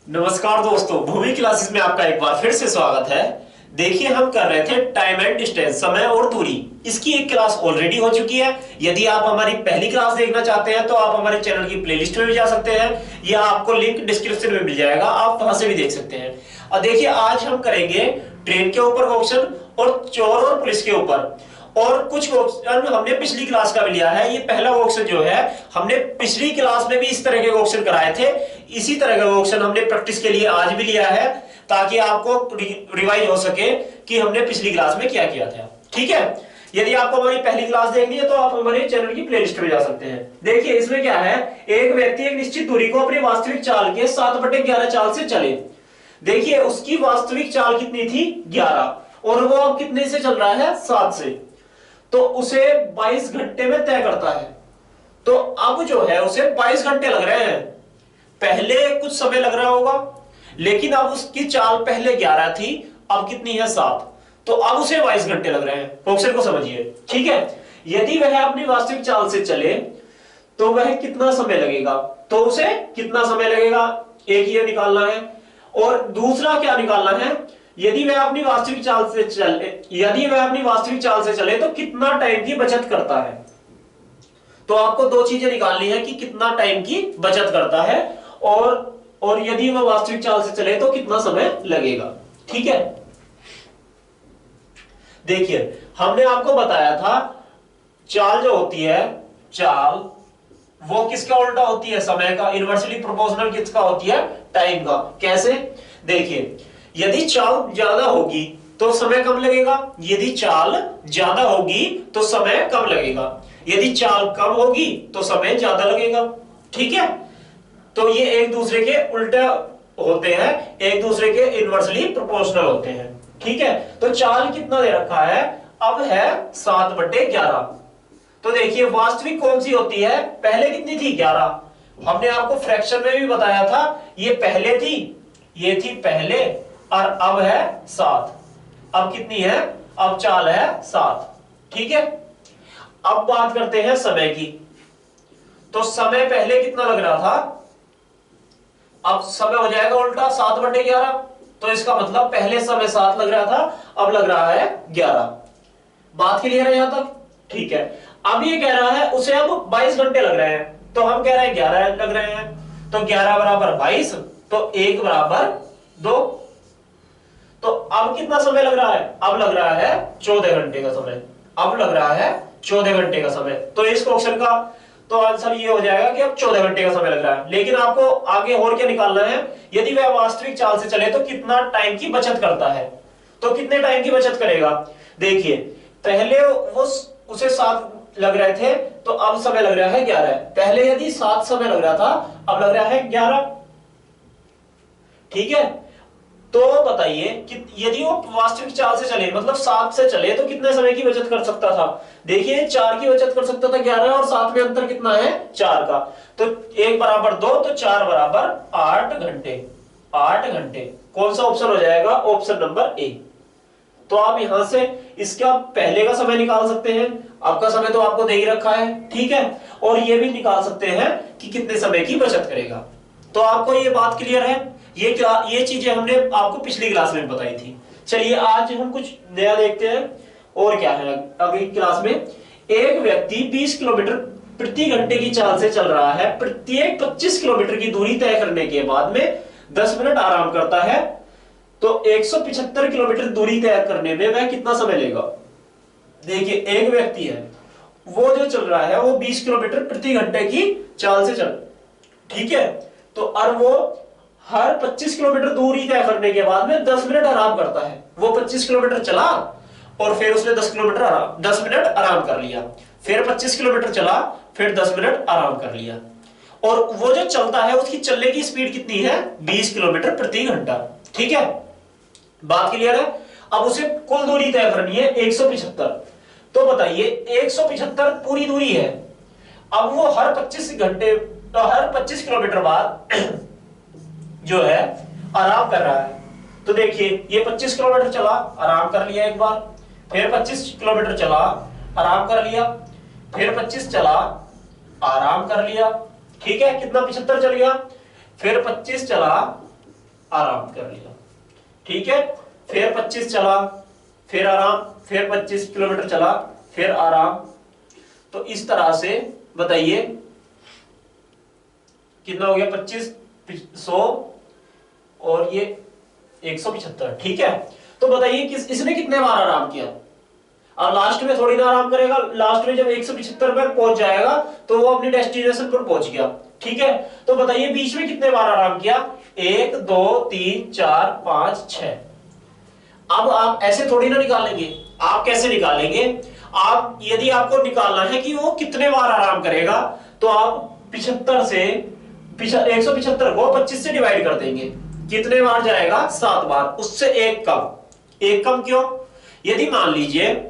नमस्कार दोस्तों, भूमि क्लासेस में आपका एक बार फिर से स्वागत है। देखिए, हम कर रहे थे टाइम एंड डिस्टेंस, समय और दूरी। इसकी एक क्लास ऑलरेडी हो चुकी है। यदि आप हमारी पहली क्लास देखना चाहते हैं तो आप हमारे चैनल की प्लेलिस्ट में भी जा सकते हैं या आपको लिंक डिस्क्रिप्शन में मिल जाएगा, आप वहां से भी देख सकते हैं। और देखिए, आज हम करेंगे ट्रेन के ऊपर क्वेश्चन और चोर और पुलिस के ऊपर। और कुछ क्वेश्चन हमने पिछली क्लास का भी लिया है। ये पहला क्वेश्चन जो है, हमने पिछली क्लास में भी इस तरह के क्वेश्चन कराए थे। इसी तरह का क्वेश्चन हमने प्रैक्टिस के लिए आज भी लिया है, ताकि आपको रिवाइज हो सके कि हमने पिछली क्लास में क्या किया था। ठीक है, यदि आपको हमारी पहली क्लास देखनी है तो आप हमारे चैनल की प्लेलिस्ट में जा सकते हैं। देखिए, इसमें क्या है, एक व्यक्ति एक निश्चित दूरी को अपनी वास्तविक चाल के 7/11 चाल से चले। देखिए, उसकी वास्तविक चाल कितनी थी, 11, और वो अब कितने से चल रहा है, 7 से। तो उसे 22 घंटे में तय करता है। तो अब जो है उसे 22 घंटे लग रहे हैं। पहले कुछ समय लग रहा होगा, लेकिन अब उसकी चाल पहले 11 थी, अब कितनी है, 7। तो अब उसे 22 घंटे लग रहे हैं। क्वेश्चन को समझिए। ठीक है, यदि वह अपनी वास्तविक चाल से चले तो वह कितना समय लगेगा, तो उसे कितना समय लगेगा, एक ये निकालना है। और दूसरा क्या निकालना है, यदि वह अपनी वास्तविक चाल से चले तो कितना टाइम की बचत करता है। तो आपको दो चीजें निकालनी है कि कितना टाइम की बचत करता है, और यदि वह वास्तविक चाल से चले तो कितना समय लगेगा। ठीक है, देखिए, हमने आपको बताया था चाल जो होती है, चाल वो किसका उल्टा होती है, समय का। इनवर्सली प्रोपोर्शनल किसका होती है, टाइम का। कैसे, देखिए, यदि चाल ज्यादा होगी तो समय कम लगेगा, यदि चाल ज्यादा होगी तो समय कम लगेगा, यदि चाल कम होगी तो समय ज्यादा लगेगा। ठीक है, तो ये एक दूसरे के उल्टे होते हैं, एक दूसरे के इनवर्सली प्रोपोर्शनल होते हैं। ठीक है, तो चाल कितना दे रखा है, अब है 7/11। तो देखिए, वास्तविक कौन सी होती है, पहले कितनी थी, 11। हमने आपको फ्रैक्शन में भी बताया था, ये पहले थी, ये थी पहले, और अब है 7। अब कितनी है, अब चाल है 7। ठीक है, अब बात करते हैं समय की। तो समय पहले कितना लग रहा था, अब समय हो जाएगा उल्टा, 7/11। तो इसका मतलब पहले समय 7 लग रहा था, अब लग रहा है 11। बात क्लियर है यहां तक। ठीक है, अब ये कह रहा है उसे अब 22 घंटे लग रहे हैं, तो हम कह रहे हैं 11 लग रहे हैं। तो 11 बराबर 22, तो 1 बराबर 2। तो अब कितना समय लग रहा है, अब लग रहा है 14 घंटे का समय। अब लग रहा है 14 घंटे का समय। तो इस क्वेश्चन का तो आंसर ये हो जाएगा कि अब 14 घंटे का समय लग रहा है। लेकिन आपको आगे और क्या निकालना है, यदि वह वास्तविक चाल से चले तो कितना टाइम की बचत करता है। तो कितने टाइम की बचत करेगा, देखिए, पहले वो उसे 7 लग रहे थे, तो अब समय लग रहा है 11। पहले यदि 7 समय लग रहा था, अब लग रहा है 11। ठीक है, तो बताइए कि यदि वो वास्तविक चाल से चले, मतलब 7 से चले, तो कितने समय की बचत कर सकता था। देखिए, 4 की बचत कर सकता था। 11 और 7 में अंतर कितना है, 4 का। तो 1 बराबर 2, तो 4 बराबर 8 घंटे। 8 घंटे कौन सा ऑप्शन हो जाएगा, ऑप्शन नंबर ए। तो आप यहां से इसका पहले का समय निकाल सकते हैं। आपका समय तो आपको दे ही रखा है। ठीक है, और ये भी निकाल सकते हैं कि कितने समय की बचत करेगा। तो आपको ये बात क्लियर है। ये चीजें हमने आपको पिछली क्लास में बताई थी। चलिए, आज हम कुछ नया देखते हैं। और क्या है अगली क्लास में, एक व्यक्ति 20 किलोमीटर प्रति घंटे की चाल से चल रहा है। प्रत्येक 25 किलोमीटर की दूरी तय करने के बाद में 10 मिनट आराम करता है। तो 175 किलोमीटर दूरी तय करने में वह कितना समय लेगा। देखिए, एक व्यक्ति है, वो जो चल रहा है वो 20 किलोमीटर प्रति घंटे की चाल से चल, ठीक है। तो और वो हर 25 किलोमीटर दूरी तय करने के बाद में 10 मिनट आराम करता है। वो 25 किलोमीटर चला और फिर उसने 10 मिनट आराम कर लिया। फिर 25 किलोमीटर चला, फिर 10 मिनट आराम कर लिया। और वो जो चलता है उसकी चलने की स्पीड कितनी है, 20 किलोमीटर प्रति घंटा। ठीक है, बात क्लियर है। अब उसे कुल दूरी तय करनी है 175। तो बताइए, 175 पूरी दूरी है। अब वो हर 25 किलोमीटर बाद जो है आराम कर रहा है। तो देखिए, ये 25 किलोमीटर चला, आराम कर लिया एक बार, फिर 25 किलोमीटर चला, आराम कर लिया, फिर 25 चला, आराम कर लिया। ठीक है, कितना 75 चल गया, फिर 25 चला, आराम कर लिया। ठीक है, फिर 25 चला, फिर आराम, फिर 25 किलोमीटर चला, फिर आराम। तो इस तरह से बताइए कितना हो गया, 25, 100 और ये 175। ठीक है, तो बताइए इसने कितने बार आराम किया। अब लास्ट में थोड़ी ना आराम करेगा, लास्ट में जब 175 पर पहुंच जाएगा तो वो अपनी डेस्टिनेशन पर पहुंच गया। ठीक है, तो बताइए बीच में कितने बार आराम किया, 1 2 3 4 5 6। अब आप ऐसे थोड़ी ना निकालेंगे, आप कैसे निकालेंगे, आप यदि आपको निकालना है कि वो कितने बार आराम करेगा तो आप 75 से 175 को 25 से डिवाइड कर देंगे, कितने बार जाएगा, 7 बार, उससे एक कम। एक कम क्यों, यदि मान लीजिए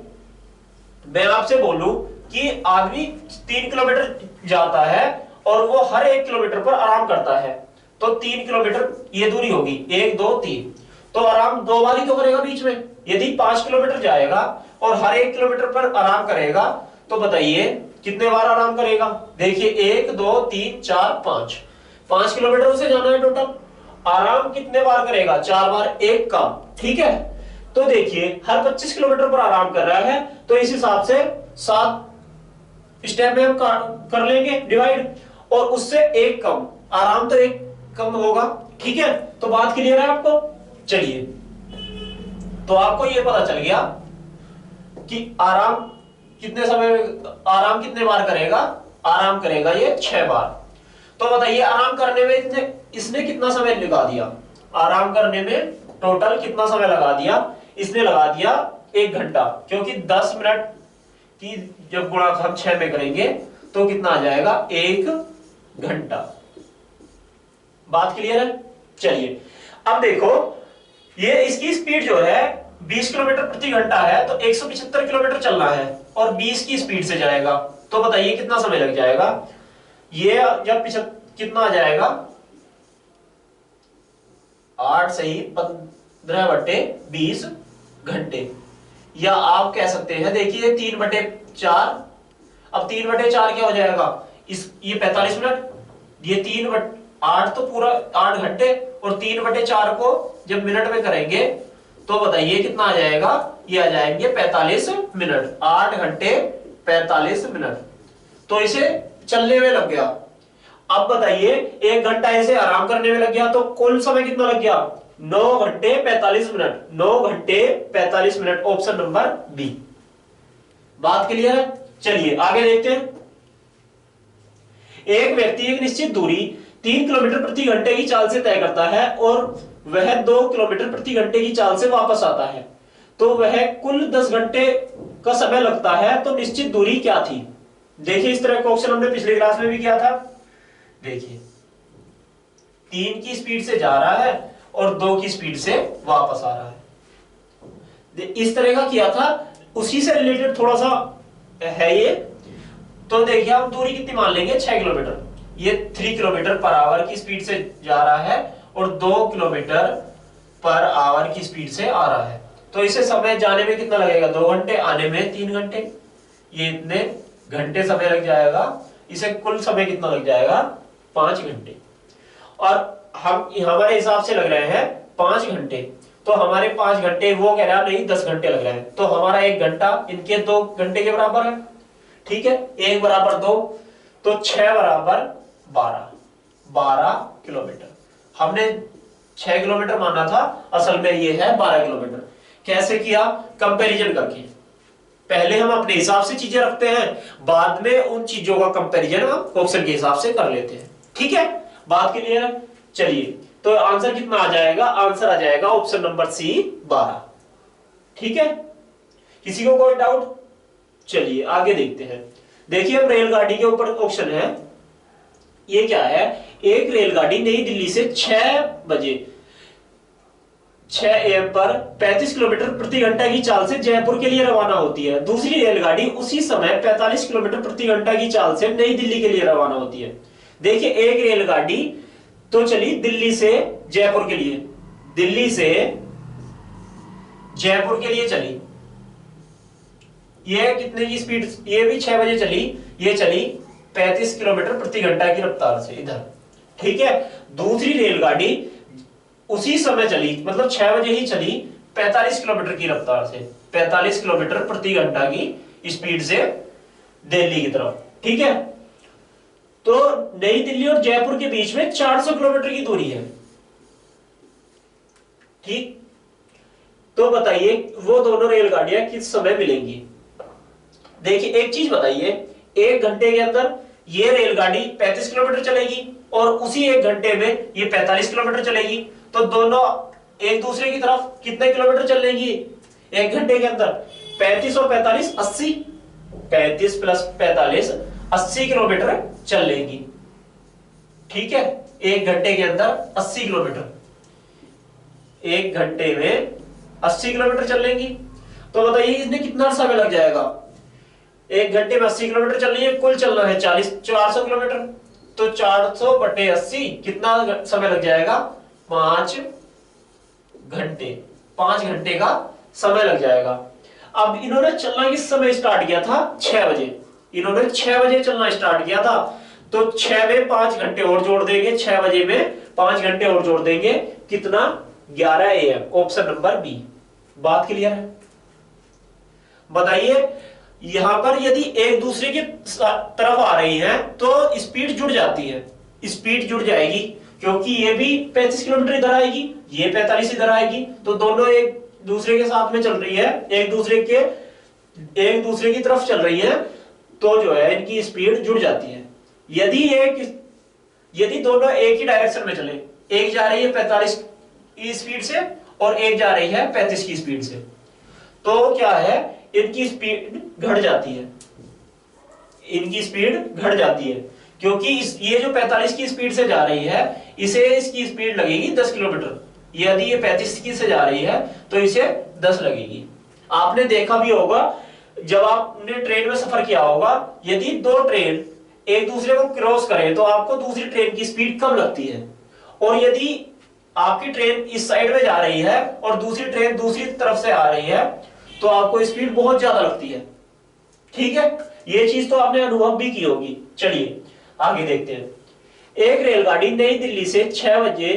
मैं आपसे बोलूं कि आदमी 3 किलोमीटर जाता है और वो हर 1 किलोमीटर पर आराम करता है, तो 3 किलोमीटर ये दूरी होगी, 1 2 3, तो आराम 2 बार ही तो करेगा बीच में। यदि 5 किलोमीटर जाएगा और हर 1 किलोमीटर पर आराम करेगा तो बताइए कितने बार आराम करेगा। देखिए 1 2 3 4 5, 5 किलोमीटर उसे जाना है टोटल, आराम कितने बार करेगा, 4 बार, एक कम। ठीक है, तो देखिए हर 25 किलोमीटर पर आराम कर रहा है, तो इस हिसाब से 7 स्टेप में हम कर लेंगे डिवाइड, और उससे एक कम, आराम तो एक कम होगा। ठीक है, तो बात क्लियर है आपको। चलिए, तो आपको यह पता चल गया कि आराम कितने समय, आराम कितने बार करेगा, आराम करेगा ये 6 बार। तो बताइए आराम करने में इसने कितना समय लगा दिया, आराम करने में टोटल कितना समय लगा दिया, इसने लगा दिया 1 घंटा, क्योंकि 10 मिनट की जब गुणा हम 6 में करेंगे तो कितना आ जाएगा, 1 घंटा। बात क्लियर है। चलिए अब देखो, ये इसकी स्पीड जो है 20 किलोमीटर प्रति घंटा है, तो 175 किलोमीटर चलना है और 20 की स्पीड से जाएगा, तो बताइए कितना समय लग जाएगा। ये जब कितना आ जाएगा, 8 सही 15/20 घंटे, या आप कह सकते हैं देखिए 3/4। अब 3/4 क्या हो जाएगा, ये 45 मिनट, ये 3/8 तो पूरा 8 घंटे, और 3/4 को जब मिनट में करेंगे तो बताइए कितना आ जाएगा, ये आ जाएंगे 45 मिनट, 8 घंटे 45 मिनट, तो इसे चलने में लग गया। अब बताइए 1 घंटा इसे आराम करने में लग गया, तो कुल समय कितना लग गया, 9 घंटे 45 मिनट, 9 घंटे 45 मिनट, ऑप्शन नंबर बी। बात क्लियर है। चलिए आगे देखते हैं। एक व्यक्ति एक निश्चित दूरी 3 किलोमीटर प्रति घंटे की चाल से तय करता है और वह 2 किलोमीटर प्रति घंटे की चाल से वापस आता है, तो वह कुल 10 घंटे का समय लगता है, तो निश्चित दूरी क्या थी। देखिए इस तरह का क्वेश्चन हमने पिछली क्लास में भी किया था। देखिए 3 की स्पीड से जा रहा है और 2 की स्पीड से वापस आ रहा है, इस तरह का किया था, उसी से रिलेटेड थोड़ा सा है ये। तो देखिए हम दूरी कितनी मान लेंगे, 6 किलोमीटर, ये 3 किलोमीटर पर आवर की स्पीड से जा रहा है और 2 किलोमीटर पर आवर की स्पीड से आ रहा है, तो इसे समय जाने में कितना लगेगा, 2 घंटे, आने में 3 घंटे, ये इतने घंटे समय लग जाएगा, इसे कुल समय कितना लग जाएगा, 5 घंटे। और हम हमारे हिसाब से लग रहे हैं 5 घंटे, तो हमारे 5 घंटे, वो कह रहा है नहीं 10 घंटे लग रहे हैं, तो हमारा 1 घंटा इनके 2 घंटे के बराबर है। ठीक है, 1 बराबर 2, तो 6 बराबर 12 किलोमीटर। हमने 6 किलोमीटर माना था, असल में ये है 12 किलोमीटर। कैसे किया, कंपैरिजन करके। पहले हम अपने हिसाब से चीजें रखते हैं, बाद में उन चीजों का कंपैरिजन हम क्वेश्चन के हिसाब से कर लेते हैं। ठीक है, बात क्लियर है। चलिए, तो आंसर कितना आ जाएगा, आंसर आ जाएगा ऑप्शन नंबर सी 12। ठीक है, किसी को कोई डाउट। चलिए आगे देखते हैं। देखिए अब रेलगाड़ी के ऊपर क्वेश्चन है, ये क्या है, एक रेलगाड़ी नई दिल्ली से 6 बजे 6 AM पर 35 किलोमीटर प्रति घंटा की चाल से जयपुर के लिए रवाना होती है। दूसरी रेलगाड़ी उसी समय 45 किलोमीटर प्रति घंटा की चाल से नई दिल्ली के लिए रवाना होती है। देखिए एक रेलगाड़ी तो चली दिल्ली से जयपुर के लिए, दिल्ली से जयपुर के लिए चली, ये कितने की स्पीड, ये भी 6 बजे चली, ये चली 35 किलोमीटर प्रति घंटा की रफ्तार से इधर। ठीक है, दूसरी रेलगाड़ी उसी समय चली, मतलब 6 बजे ही चली 45 किलोमीटर की रफ्तार से, 45 किलोमीटर प्रति घंटा की स्पीड से दिल्ली की तरफ। ठीक है, तो नई दिल्ली और जयपुर के बीच में 400 किलोमीटर की दूरी है। ठीक, तो बताइए वो दोनों रेलगाड़ियां किस समय मिलेंगी। देखिए एक चीज बताइए, 1 घंटे के अंदर ये रेलगाड़ी 35 किलोमीटर चलेगी और उसी 1 घंटे में ये 45 किलोमीटर चलेगी, तो दोनों एक दूसरे की तरफ कितने किलोमीटर चल लेंगी 1 घंटे के अंदर? 35 और 45 80, 35 प्लस 45 80 किलोमीटर चल लेंगी। ठीक है, 1 घंटे के अंदर 80 किलोमीटर, 1 घंटे में 80 किलोमीटर चल लेंगी। तो बताइए इसमें कितना समय लग जाएगा? 1 घंटे में 80 किलोमीटर चलनी है, कुल चलना है 400 किलोमीटर, तो 400 बटे 80 कितना समय लग जाएगा? 5 घंटे, 5 घंटे का समय लग जाएगा। अब इन्होंने चलना किस समय स्टार्ट किया था? 6 बजे। इन्होंने 6 बजे चलना स्टार्ट किया था, तो 6 में 5 घंटे और जोड़ देंगे, 6 बजे में 5 घंटे और जोड़ देंगे, कितना? 11 AM, ऑप्शन नंबर बी। बात क्लियर है? बताइए यहां पर यदि एक दूसरे की तरफ आ रही है तो स्पीड जुड़ जाती है, स्पीड जुड़ जाएगी, क्योंकि ये भी 35 किलोमीटर इधर आएगी, ये 45 इधर आएगी, तो दोनों एक दूसरे के साथ में चल रही है, एक दूसरे की तरफ चल रही है, तो जो है इनकी स्पीड जुड़ जाती है। यदि दोनों एक ही डायरेक्शन में चले, एक जा रही है 45 की स्पीड से और एक जा रही है 35 की स्पीड से, तो क्या है, इनकी स्पीड घट जाती है, इनकी स्पीड घट जाती है, क्योंकि ये जो 45 की स्पीड से जा रही है, इसे इसकी स्पीड लगेगी 10 किलोमीटर, यदि ये 35 की से जा रही है तो इसे 10 लगेगी। आपने देखा भी होगा जब आपने ट्रेन में सफर किया होगा, यदि दो ट्रेन एक दूसरे को क्रॉस करें तो आपको दूसरी ट्रेन की स्पीड कम लगती है, और यदि आपकी ट्रेन इस साइड में जा रही है और दूसरी ट्रेन दूसरी तरफ से आ रही है तो आपको स्पीड बहुत ज्यादा लगती है। ठीक है, ये चीज तो आपने अनुभव भी की होगी। चलिए आगे देखते हैं। एक रेलगाड़ी नई दिल्ली से 6 बजे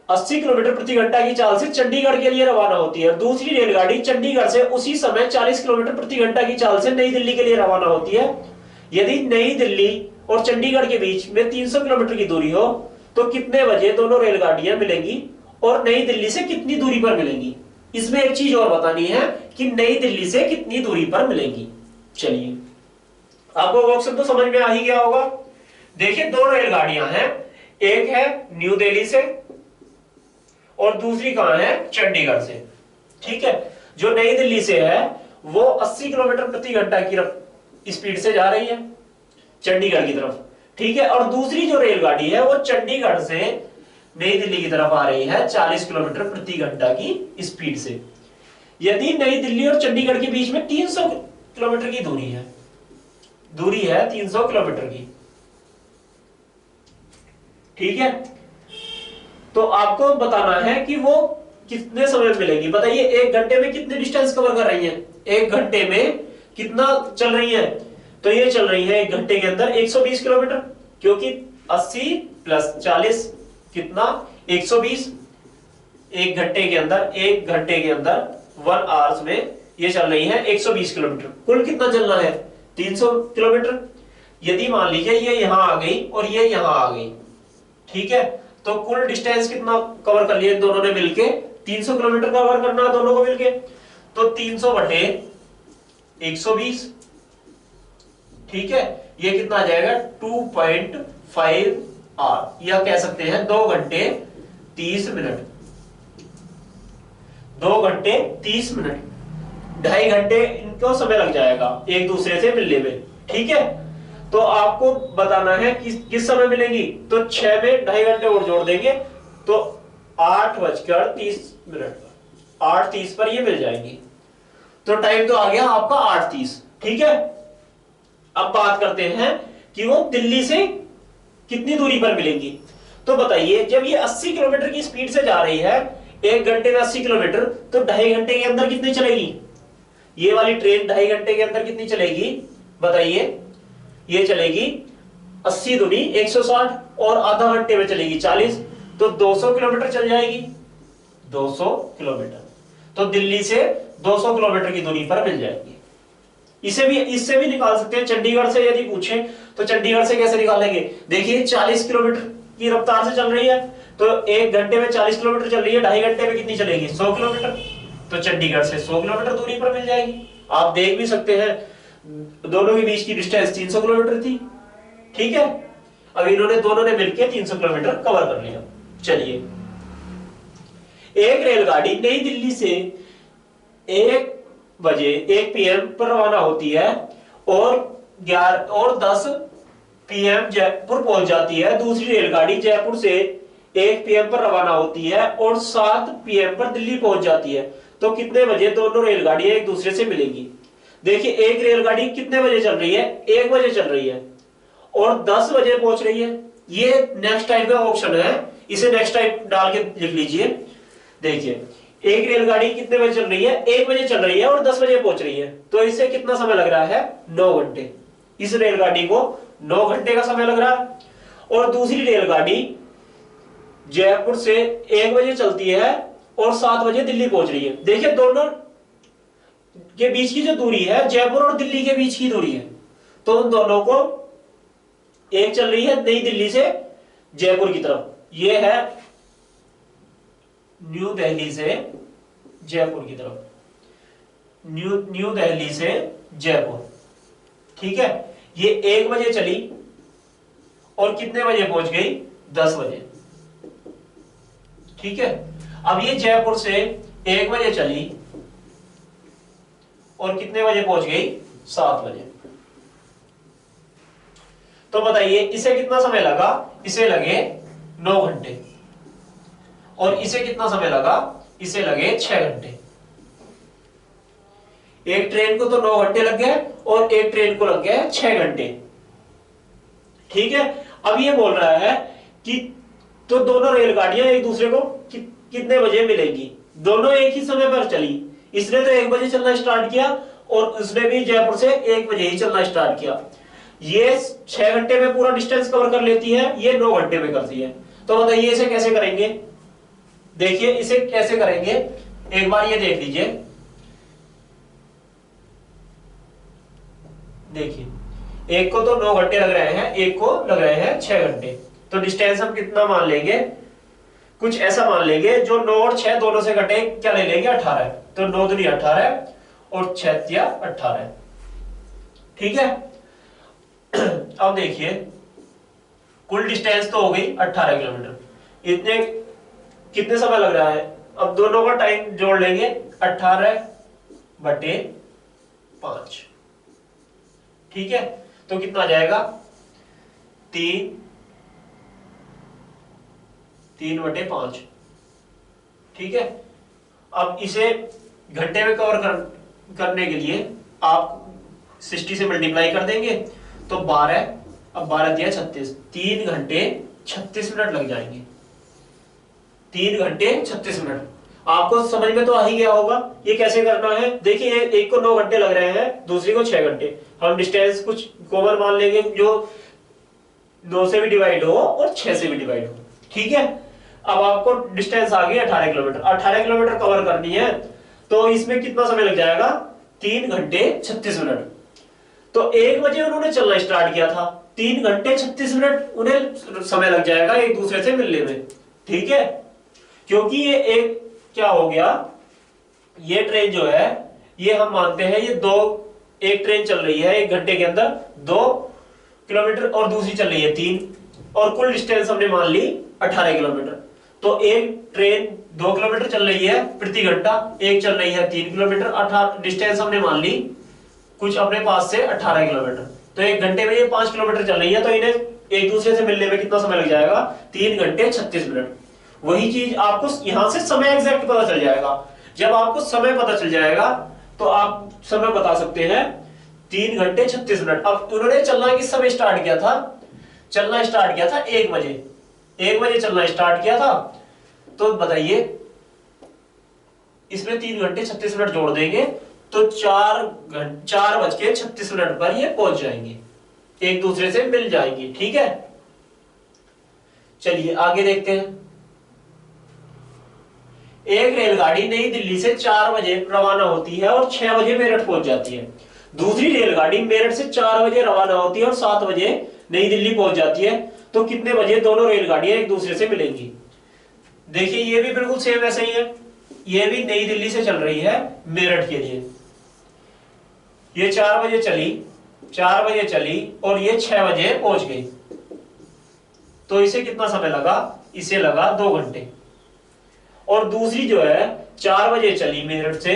80 किलोमीटर प्रति घंटा की चाल से चंडीगढ़ के लिए रवाना होती है। दूसरी रेलगाड़ी चंडीगढ़ से उसी समय 40 किलोमीटर प्रति घंटा की चाल से नई दिल्ली के लिए रवाना होती है। यदि नई दिल्ली और चंडीगढ़ के बीच में 300 किलोमीटर की दूरी हो तो कितने बजे दोनों रेलगाड़ियां मिलेंगी और नई दिल्ली से कितनी दूरी पर मिलेंगी? इसमें एक चीज और बतानी है कि नई दिल्ली से कितनी दूरी पर मिलेंगी। चलिए, आपको ऑप्शन तो समझ में आ ही गया होगा। देखिए दो रेलगाड़ियां हैं, एक है न्यू दिल्ली से और दूसरी कहां है? चंडीगढ़ से। ठीक है, जो नई दिल्ली से है वो 80 किलोमीटर प्रति घंटा की स्पीड से जा रही है चंडीगढ़ की तरफ। ठीक है, और दूसरी जो रेलगाड़ी है वो चंडीगढ़ से नई दिल्ली की तरफ आ रही है 40 किलोमीटर प्रति घंटा की स्पीड से। यदि नई दिल्ली और चंडीगढ़ के बीच में 300 किलोमीटर की दूरी है 300 किलोमीटर की। ठीक है, तो आपको बताना है कि वो कितने समय में मिलेगी। बताइए 1 घंटे में कितने डिस्टेंस कवर कर रही है? 1 घंटे में कितना चल रही है? तो ये चल रही है 1 घंटे के अंदर 120 किलोमीटर, क्योंकि 80 प्लस 40 कितना? 120। 1 घंटे के अंदर 1 आवर्स में ये चल रही है 120 किलोमीटर। कुल कितना चलना है? 300 किलोमीटर। यदि मान लीजिए ये यहां आ गई और ये यहां आ गई, ठीक है, तो कुल डिस्टेंस कितना कवर कर लिया दोनों ने मिलके? 300 किलोमीटर कवर करना है दोनों को मिलके, तो 300 बटे 120। ठीक है, ये कितना आ जाएगा? 2.5 आवर, या कह सकते हैं 2 घंटे 30 मिनट। 2 घंटे 30 मिनट, 2.5 घंटे इनको समय लग जाएगा एक दूसरे से मिलने में। ठीक है, तो आपको बताना है किस समय मिलेंगी, तो 6 में 2.5 घंटे और जोड़ देंगे तो 8:30 मिनट, 8:30 पर ये मिल जाएंगी। तो टाइम तो आ गया आपका 8:30। ठीक है, अब बात करते हैं कि वो दिल्ली से कितनी दूरी पर मिलेंगी। तो बताइए जब ये 80 किलोमीटर की स्पीड से जा रही है 1 घंटे में 80 किलोमीटर, तो 2.5 घंटे के अंदर कितनी चलेगी? ये वाली ट्रेन 2.5 घंटे के अंदर कितनी चलेगी? बताइए, ये चलेगी 80 दूनी 160 और आधा घंटे में चलेगी 40, तो 200 किलोमीटर चल जाएगी, 200 किलोमीटर, तो दिल्ली से 200 किलोमीटर की दूरी पर मिल जाएगी। इससे भी निकाल सकते हैं। चंडीगढ़ से यदि पूछे तो चंडीगढ़ से कैसे निकालेंगे, देखिए 40 किलोमीटर की रफ्तार से चल रही है, तो 1 घंटे में 40 किलोमीटर चल रही है, 2.5 घंटे में कितनी चलेगी, 100 किलोमीटर, तो चंडीगढ़ से 100 किलोमीटर दूरी पर मिल जाएगी। आप देख भी सकते हैं दोनों के बीच की डिस्टेंस 300 किलोमीटर थी, ठीक है। अब दोनों ने मिलकर 300 किलोमीटर कवर कर लिया। चलिए, एक रेलगाड़ी नई दिल्ली से 1 बजे 1 PM पर रवाना होती है और 10 PM जयपुर पहुंच जाती है। दूसरी रेलगाड़ी जयपुर से 1 PM पर रवाना होती है और 7 PM पर दिल्ली पहुंच जाती है। तो कितने बजे दोनों रेलगाड़ियां एक दूसरे से मिलेंगी। देखिए, एक रेलगाड़ी कितने बजे चल रही है, 1 बजे चल रही है और 10 बजे पहुंच रही है। ये नेक्स्ट टाइम का ऑप्शन है, इसे नेक्स्ट टाइम डाल के लिख लीजिए। देखिए, एक रेलगाड़ी कितने बजे चल रही है, 1 बजे चल रही है और 10 बजे पहुंच रही है, तो इससे कितना समय लग रहा है, 9 घंटे। इस रेलगाड़ी को 9 घंटे का समय लग रहा है। और दूसरी रेलगाड़ी जयपुर से 1 बजे चलती है और 7 बजे दिल्ली पहुंच रही है। देखिए, दोनों के बीच की जो दूरी है, जयपुर और दिल्ली के बीच की दूरी है, तो उन दोनों को, एक चल रही है नई दिल्ली से जयपुर की तरफ, यह है न्यू दिल्ली से जयपुर की तरफ, न्यू दिल्ली से जयपुर, ठीक है। ये 1 बजे चली और कितने बजे पहुंच गई, 10 बजे, ठीक है। अब ये जयपुर से 1 बजे चली और कितने बजे पहुंच गई, 7 बजे। तो बताइए इसे कितना समय लगा, इसे लगे 9 घंटे और इसे कितना समय लगा, इसे लगे 6 घंटे। एक ट्रेन को तो 9 घंटे लग गए और एक ट्रेन को लग गए 6 घंटे, ठीक है। अब ये बोल रहा है कि तो दोनों रेलगाड़ियां एक दूसरे को कितने बजे मिलेंगी। दोनों एक ही समय पर चली, इसने तो 1 बजे चलना स्टार्ट किया और उसने भी जयपुर से 1 बजे ही चलना स्टार्ट किया। ये 6 घंटे में पूरा डिस्टेंस कवर कर लेती है, ये 9 घंटे में करती है। तो बताइए इसे कैसे करेंगे। देखिए, इसे कैसे करेंगे, एक बार ये देख लीजिए। देखिए, एक को तो 9 घंटे लग रहे हैं, एक को लग रहे हैं 6 घंटे, तो डिस्टेंस हम कितना मान लेंगे, कुछ ऐसा मान लेंगे जो 9 और 6 दोनों से कटे, क्या ले लेंगे, 18। तो 9 दूनी 18 और 6 तिया 18, ठीक है। अब देखिए, कुल डिस्टेंस तो हो गई 18 किलोमीटर। इतने कितने समय लग रहा है, अब दोनों का टाइम जोड़ लेंगे, 18/5, ठीक है। तो कितना आ जाएगा, 3/5, ठीक है। अब इसे घंटे में कवर करने के लिए आप 60 से मल्टीप्लाई कर देंगे तो 12, अब 12 दिया 36, 3 घंटे 36 मिनट लग जाएंगे, 3 घंटे 36 मिनट। आपको समझ में तो आ ही गया होगा ये कैसे करना है। देखिए, एक को 9 घंटे लग रहे हैं, दूसरी को 6 घंटे। हम डिस्टेंस कुछ कॉमन मान लेंगे जो 9 से भी डिवाइड हो और 6 से भी डिवाइड हो, ठीक है। अब आपको डिस्टेंस आ गई 18 किलोमीटर। 18 किलोमीटर कवर करनी है तो इसमें कितना समय लग जाएगा, 3 घंटे 36 मिनट। तो 1 बजे उन्होंने चलना स्टार्ट किया था, 3 घंटे 36 मिनट उन्हें समय लग जाएगा एक दूसरे से मिलने में, ठीक है। क्योंकि ये एक क्या हो गया, ये ट्रेन जो है, ये हम मानते हैं ये एक ट्रेन चल रही है 1 घंटे के अंदर 2 किलोमीटर और दूसरी चल रही है 3, और कुल डिस्टेंस हमने मान ली 18 किलोमीटर। तो एक ट्रेन 2 किलोमीटर चल रही है प्रति घंटा, एक चल रही है 3 किलोमीटर, 18 डिस्टेंस हमने मान ली कुछ अपने पास से 18 किलोमीटर। तो 1 घंटे में ये 5 किलोमीटर चल रही है, तो इन्हें एक दूसरे से मिलने में कितना समय लग जाएगा, 3 घंटे 36 मिनट। वही चीज आपको यहां से समय एग्जैक्ट पता चल जाएगा। जब आपको समय पता चल जाएगा तो आप समय बता सकते हैं 3 घंटे 36 मिनट। अब उन्होंने चलना किस समय स्टार्ट किया था, चलना स्टार्ट किया था 1 बजे, 1 बजे चलना स्टार्ट किया था। तो बताइए इसमें 3 घंटे 36 मिनट जोड़ देंगे तो 4:36 पर ये पहुंच जाएंगे, एक दूसरे से मिल जाएंगे, ठीक है। चलिए आगे देखते हैं। एक रेलगाड़ी नई दिल्ली से 4 बजे रवाना होती है और 6 बजे मेरठ पहुंच जाती है। दूसरी रेलगाड़ी मेरठ से 4 बजे रवाना होती है और 7 बजे नई दिल्ली पहुंच जाती है। तो कितने बजे दोनों रेलगाड़ियां एक दूसरे से मिलेंगी? देखिए ये भी बिल्कुल सेम ऐसा ही है। ये भी नई दिल्ली से चल रही है मेरठ के लिए। ये 4 बजे चली, 4 बजे चली और ये 6 बजे पहुंच गई। तो इसे कितना समय लगा? इसे लगा 2 घंटे। और दूसरी जो है 4 बजे चली मेरठ से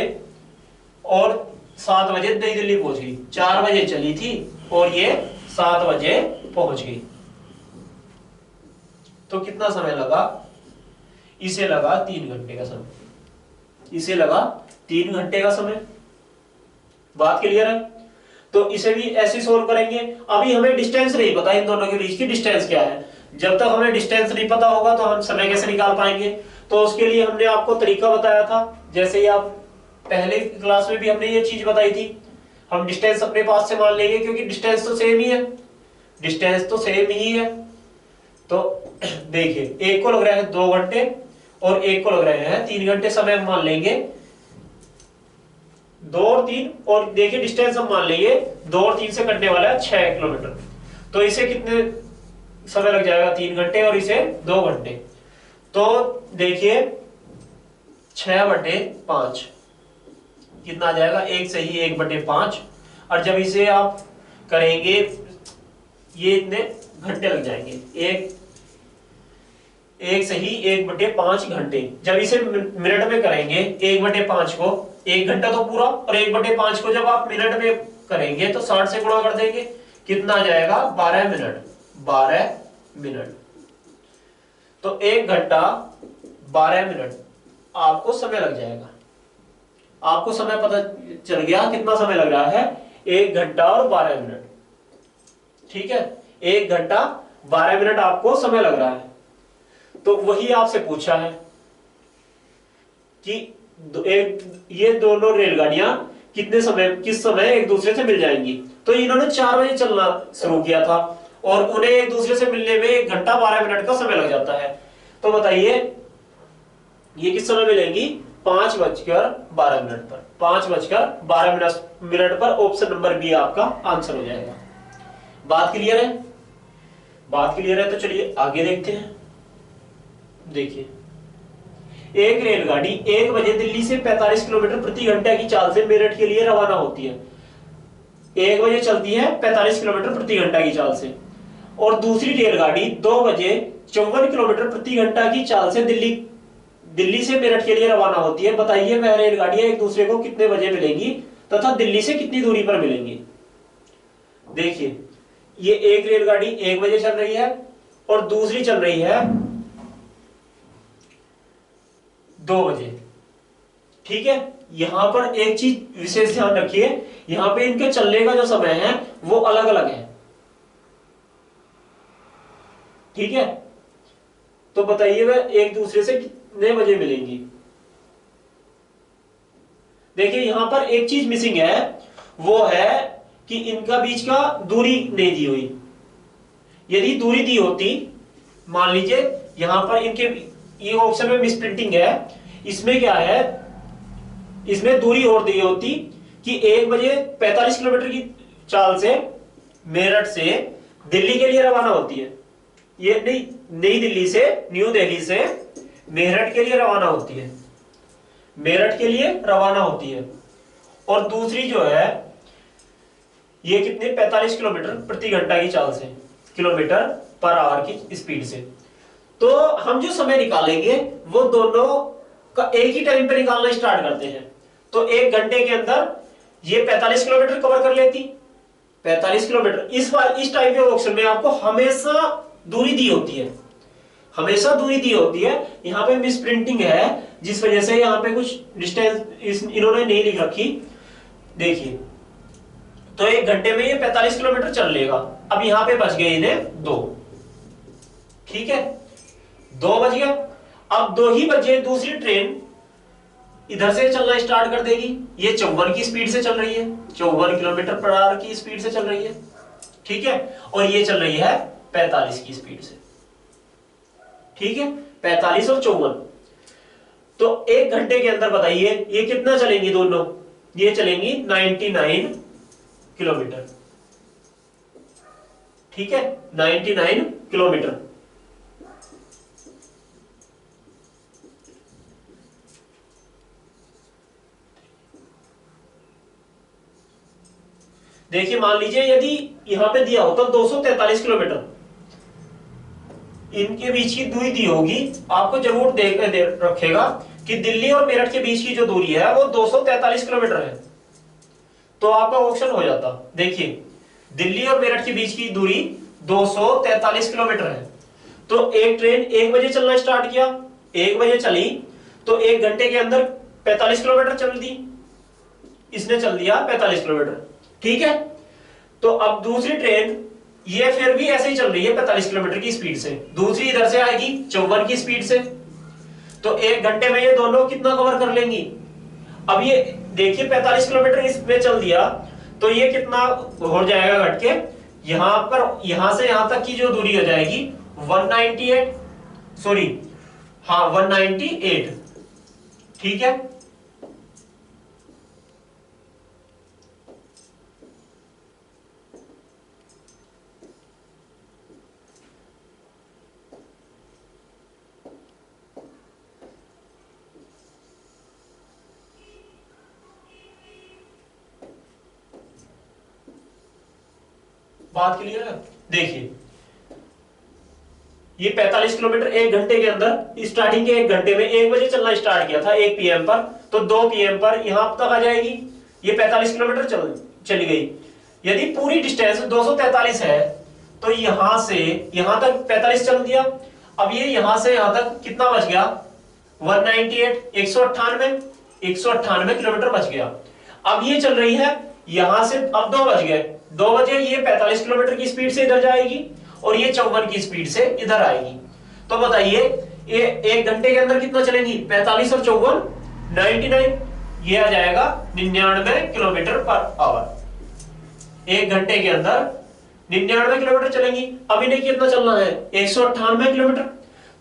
और 7 बजे नई दिल्ली पहुंच गई। 4 बजे चली थी और ये 7 बजे पहुंच गई। तो कितना समय लगा? इसे लगा 3 घंटे का समय। इसे लगा 3 घंटे का समय। बात क्लियर है? तो इसे भी ऐसे सोल्व करेंगे। अभी हमें डिस्टेंस नहीं पता इन दोनों के बीच की डिस्टेंस क्या है। जब तक हमें डिस्टेंस नहीं पता होगा तो हम समय कैसे निकाल पाएंगे? तो उसके लिए हमने आपको तरीका बताया था। जैसे ही आप पहले क्लास में भी हमने ये चीज बताई थी, हम डिस्टेंस अपने पास से मान लेंगे क्योंकि डिस्टेंस तो सेम ही है। डिस्टेंस तो सेम ही है। तो देखिए एक को लग रहा है 2 घंटे और एक को लग रहे हैं 3 घंटे। समय हम मान लेंगे 2 और 3 और देखिए डिस्टेंस हम मान लेंगे 2 और 3 से कटने वाला है 6 किलोमीटर। तो इसे कितने समय लग जाएगा? 3 घंटे और इसे 2 घंटे। तो देखिए 6/5 कितना आ जाएगा? 1 सही 1/5। और जब इसे आप करेंगे ये इतने घंटे लग जाएंगे। एक सही 1/5 घंटे। जब इसे मिनट में करेंगे 1/5 को, 1 घंटा तो पूरा, और 1/5 को जब आप मिनट में करेंगे तो 60 से गुणा कर देंगे। कितना आ जाएगा? 12 मिनट। 12 मिनट। तो 1 घंटा 12 मिनट आपको समय लग जाएगा। आपको समय पता चल गया कितना समय लग रहा है? 1 घंटा और 12 मिनट। ठीक है, 1 घंटा 12 मिनट आपको समय लग रहा है। तो वही आपसे पूछा है कि ये दोनों रेलगाड़ियां किस समय एक दूसरे से मिल जाएंगी। तो इन्होंने 4 बजे चलना शुरू किया था और उन्हें एक दूसरे से मिलने में 1 घंटा 12 मिनट का समय लग जाता है। तो बताइए ये किस समय मिलेंगी? 5:12 पर। 5:12 पर ऑप्शन नंबर बी आपका आंसर हो जाएगा। बात क्लियर है? बात क्लियर है तो चलिए आगे देखते हैं। देखिए एक रेलगाड़ी 1 बजे दिल्ली से 45 किलोमीटर प्रति घंटे की चाल से मेरठ के लिए रवाना होती है। 1 बजे चलती है 45 किलोमीटर प्रति घंटा की चाल से। और दूसरी रेलगाड़ी 2 बजे 54 किलोमीटर प्रति घंटा की चाल से दिल्ली से मेरठ के लिए रवाना होती है। बताइए वह रेलगाड़ियां एक दूसरे को कितने बजे मिलेंगी तथा दिल्ली से कितनी दूरी पर मिलेंगी? देखिए ये एक रेलगाड़ी 1 बजे चल रही है और दूसरी चल रही है 2 बजे। ठीक है, यहां पर एक चीज विशेष ध्यान रखिए, यहां पे इनके चलने का जो समय है वो अलग अलग है। ठीक है, तो बताइए वह एक दूसरे से कितने बजे मिलेंगी? देखिए यहां पर एक चीज मिसिंग है, वो है कि इनका बीच का दूरी नहीं दी हुई। यदि दूरी दी होती, मान लीजिए यहां पर इनके ये ऑप्शन में मिस प्रिंटिंग है। इसमें क्या है, इसमें दूरी और दी होती कि 1 बजे 45 किलोमीटर की चाल से मेरठ से दिल्ली के लिए रवाना होती है। ये नई दिल्ली से, न्यू दिल्ली से मेरठ के लिए रवाना होती है। मेरठ के लिए रवाना होती है। और दूसरी जो है ये कितने 45 किलोमीटर प्रति घंटा की चाल से, किलोमीटर पर आवर की स्पीड से। तो हम जो समय निकालेंगे वो दोनों का एक ही टाइम पे निकालना स्टार्ट करते हैं। तो 1 घंटे के अंदर ये 45 किलोमीटर कवर कर लेती। 45 किलोमीटर इस बार इस टाइप के ऑप्शन में आपको हमेशा दूरी दी होती है, हमेशा दूरी दी होती है। यहां पे मिस प्रिंटिंग है जिस वजह से यहां पे कुछ डिस्टेंस इन्होंने नहीं लिख रखी। देखिए तो 1 घंटे में ये 45 किलोमीटर चल लेगा। अब यहां पे बच गए इन्हें 2। ठीक है, 2 बज गया। अब 2 ही बजे दूसरी ट्रेन इधर से चलना स्टार्ट कर देगी। ये 54 की स्पीड से चल रही है, 54 किलोमीटर पर आवर की स्पीड से चल रही है। ठीक है, और ये चल रही है 45 की स्पीड से। ठीक है, 45 और 54। तो 1 घंटे के अंदर बताइए ये कितना चलेंगी दोनों, ये चलेंगी 99 किलोमीटर। ठीक है, 99 किलोमीटर। देखिए मान लीजिए यदि यहां पे दिया होता 243 किलोमीटर, इनके बीच की दूरी दी होगी, आपको जरूर देख रखेगा कि दिल्ली और मेरठ के बीच की जो दूरी है वो 243 किलोमीटर है। तो आपका ऑप्शन हो जाता, देखिए दिल्ली और मेरठ के बीच की दूरी 243 किलोमीटर है। तो एक ट्रेन 1 बजे चलना स्टार्ट किया, 1 बजे चली तो 1 घंटे के अंदर 45 किलोमीटर चल दी, इसने चल दिया 45 किलोमीटर। ठीक है, तो अब दूसरी ट्रेन ये फिर भी ऐसे ही चल रही है 45 किलोमीटर की स्पीड से, दूसरी इधर से आएगी 54 की स्पीड से। तो 1 घंटे में ये दोनों कितना कवर कर लेंगी। अब ये देखिए 45 किलोमीटर इसमें चल दिया तो ये कितना हो जाएगा घट के, यहां पर यहां से यहां तक की जो दूरी हो जाएगी 198, सॉरी हाँ 198। ठीक है, बात क्लियर है। देखिए ये 45 किलोमीटर 1 घंटे के अंदर, स्टार्टिंग के 1 घंटे में 1 बजे चलना स्टार्ट किया था 1 PM पर, तो 2 PM पर यहां तक आ जाएगी, ये 45 किलोमीटर चली गई। यदि पूरी डिस्टेंस 243 है तो यहां से यहां तक 45 चल दिया। अब ये यहां से यहां तक कितना बच गया 198, 198 किलोमीटर बच गया। अब ये चल रही है यहां से, अब 2 बज गए, 2 बजे ये 45 किलोमीटर की स्पीड से इधर जाएगी और ये 54 की स्पीड से इधर आएगी। तो बताइए ये 1 घंटे के अंदर कितना चलेंगी, 45 और 54 99, ये आ जाएगा 99 किलोमीटर पर आवर। 1 घंटे के अंदर 99 किलोमीटर चलेंगी। अब इन्हें कितना चलना है 198 किलोमीटर,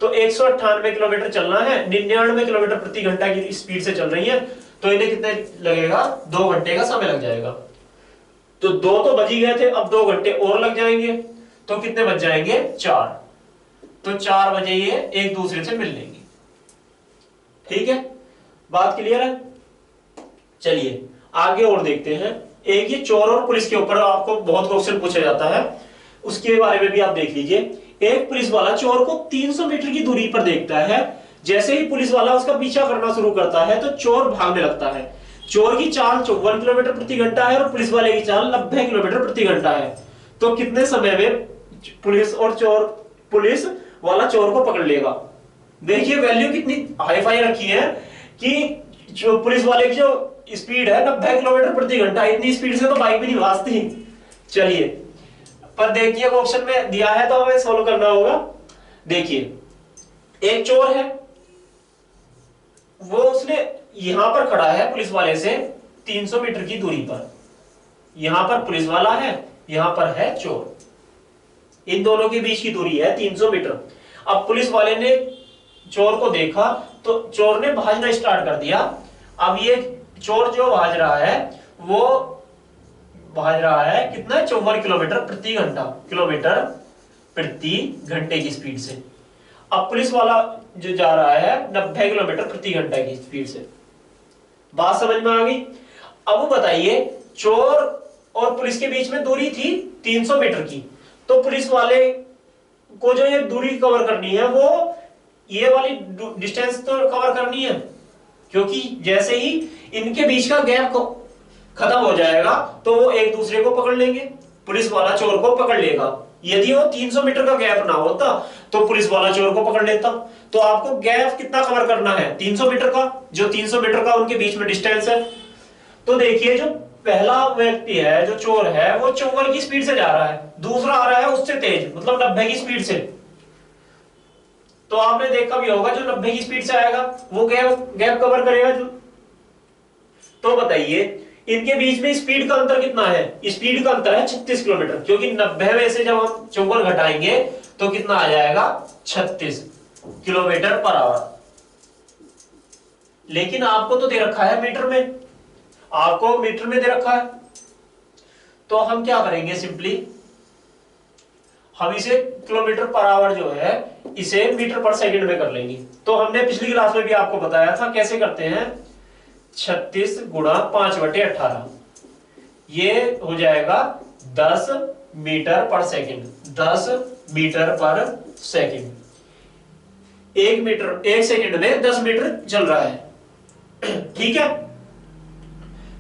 तो 198 किलोमीटर चलना है, 99 किलोमीटर प्रति घंटा की स्पीड से चल रही है, तो इन्हें कितने लगेगा 2 घंटे का समय लग जाएगा। तो 2 तो बज ही गए थे, अब 2 घंटे और लग जाएंगे, तो कितने बच जाएंगे 4। तो 4 बजे ये एक दूसरे से मिल लेंगे। ठीक है, बात क्लियर है। चलिए आगे और देखते हैं। एक ये चोर और पुलिस के ऊपर आपको बहुत क्वेश्चन पूछा जाता है, उसके बारे में भी आप देख लीजिए। एक पुलिस वाला चोर को 300 मीटर की दूरी पर देखता है, जैसे ही पुलिस वाला उसका पीछा करना शुरू करता है तो चोर भागने लगता है। चोर की चाल 54 किलोमीटर प्रति घंटा है और पुलिस वाले की चाल 90 किलोमीटर प्रति घंटा है। तो कितने समय में पुलिस वाला चोर को पकड़ लेगा। देखिए वैल्यू कितनी हाई फाई रखी है कि जो पुलिस वाले की जो स्पीड है 90 किलोमीटर प्रति घंटा, इतनी स्पीड से तो बाइक भी नहीं भागती। चलिए पर देखिए ऑप्शन में दिया है तो हमें सोल्व करना होगा। देखिए एक चोर है, वो उसने यहां पर खड़ा है पुलिस वाले से 300 मीटर की दूरी पर, यहां पर पुलिस वाला है, यहां पर है चोर, इन दोनों के बीच की दूरी है 300 मीटर। अब पुलिस वाले ने चोर को देखा तो चोर ने भागना स्टार्ट कर दिया। अब ये चोर जो भाग रहा है वो भाग रहा है कितना 54 किलोमीटर प्रति घंटा, किलोमीटर प्रति घंटे की स्पीड से। अब पुलिस वाला जो जा रहा है 90 किलोमीटर प्रति घंटा की स्पीड से। बात समझ में आ गई। अब वो बताइए चोर और पुलिस के बीच में दूरी थी 300 मीटर की, तो पुलिस वाले को जो ये दूरी कवर करनी है वो ये वाली डिस्टेंस तो कवर करनी है, क्योंकि जैसे ही इनके बीच का गैप खत्म हो जाएगा तो वो एक दूसरे को पकड़ लेंगे, पुलिस वाला चोर को पकड़ लेगा। यदि वो 300 मीटर का गैप ना होता तो पुलिस वाला चोर को पकड़ लेता। तो आपको गैप कितना कवर करना है 300 मीटर का, जो 300 मीटर का उनके बीच में डिस्टेंस है। तो देखिए जो पहला व्यक्ति है जो चोर है वो 54 की स्पीड से जा रहा है, दूसरा आ रहा है उससे तेज मतलब 90 की स्पीड से। तो आपने देखा भी होगा जो 90 की स्पीड से आएगा वो गैप कवर करेगा जो। तो बताइए इनके बीच में स्पीड का अंतर कितना है, स्पीड का अंतर है 36 किलोमीटर, क्योंकि 90 में से जब हम 54 घटाएंगे तो कितना आ जाएगा 36 किलोमीटर पर आवर। लेकिन आपको तो दे रखा है मीटर में, आपको मीटर में दे रखा है। तो हम क्या करेंगे, सिंपली हम इसे किलोमीटर पर आवर जो है इसे मीटर पर सेकंड में कर लेंगे। तो हमने पिछली क्लास में भी आपको बताया था कैसे करते हैं, 36 गुणा 5/18, ये हो जाएगा 10 मीटर पर सेकंड, 10 मीटर पर सेकंड। 1 सेकंड में 10 मीटर चल रहा है, ठीक है।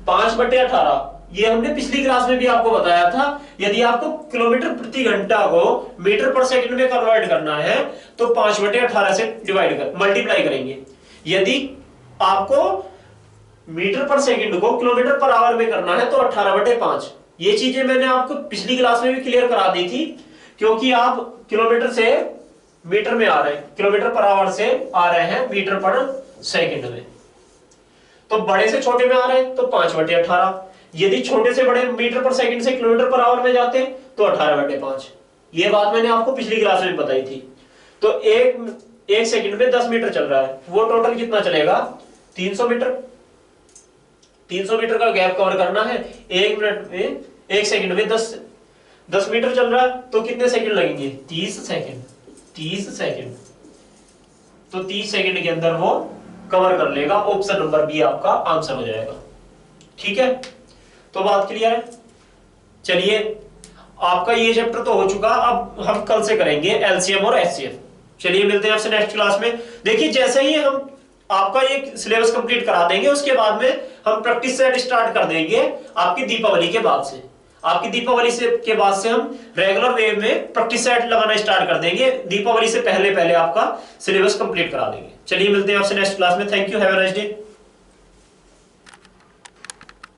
5/18 ये हमने पिछली क्लास में भी आपको बताया था। यदि आपको किलोमीटर प्रति घंटा को मीटर पर सेकंड में कन्वर्ट करना है तो 5/18 से मल्टीप्लाई करेंगे। यदि आपको मीटर पर सेकंड को किलोमीटर पर आवर में करना है तो 18/5। ये चीजें मैंने आपको पिछली क्लास में भी क्लियर करा दी थी, क्योंकि आप किलोमीटर से मीटर में आ रहे हैं, किलोमीटर पर आवर से आ रहे हैं मीटर पर सेकंड में। तो बड़े से छोटे में आ रहे हैं तो 5/18। यदि छोटे से बड़े मीटर पर सेकंड से किलोमीटर पर आवर में जाते हैं तो 18/5। ये बात मैंने आपको पिछली क्लास में बताई थी। तो एक सेकंड में 10 मीटर चल रहा है, वो टोटल कितना चलेगा, 300 मीटर। 300 मीटर का गैप कवर करना है, 1 मिनट में 1 सेकंड में 10 मीटर चल रहा है, तो कितने सेकंड लगेंगे, 30 सेकंड। 30 सेकंड, तो 30 सेकंड के अंदर वो कवर कर लेगा। ऑप्शन नंबर बी आपका आंसर हो जाएगा, ठीक है। तो बात क्लियर है। चलिए, आपका ये चैप्टर तो हो चुका, अब हम कल से करेंगे एलसीएम और एचसीएफ। चलिए मिलते हैं आपसे नेक्स्ट क्लास में। देखिए, जैसे ही हम आपका ये सिलेबस कंप्लीट करा देंगे उसके बाद में हम प्रैक्टिस सेट स्टार्ट कर देंगे आपकी दीपावली के बाद से। आपकी दीपावली के बाद से हम रेगुलर वे में प्रैक्टिस सेट लगाना स्टार्ट कर देंगे। दीपावली से पहले पहले आपका सिलेबस कंप्लीट करा देंगे। चलिए मिलते हैं आपसे नेक्स्ट क्लास में। Thank you, have a nice day.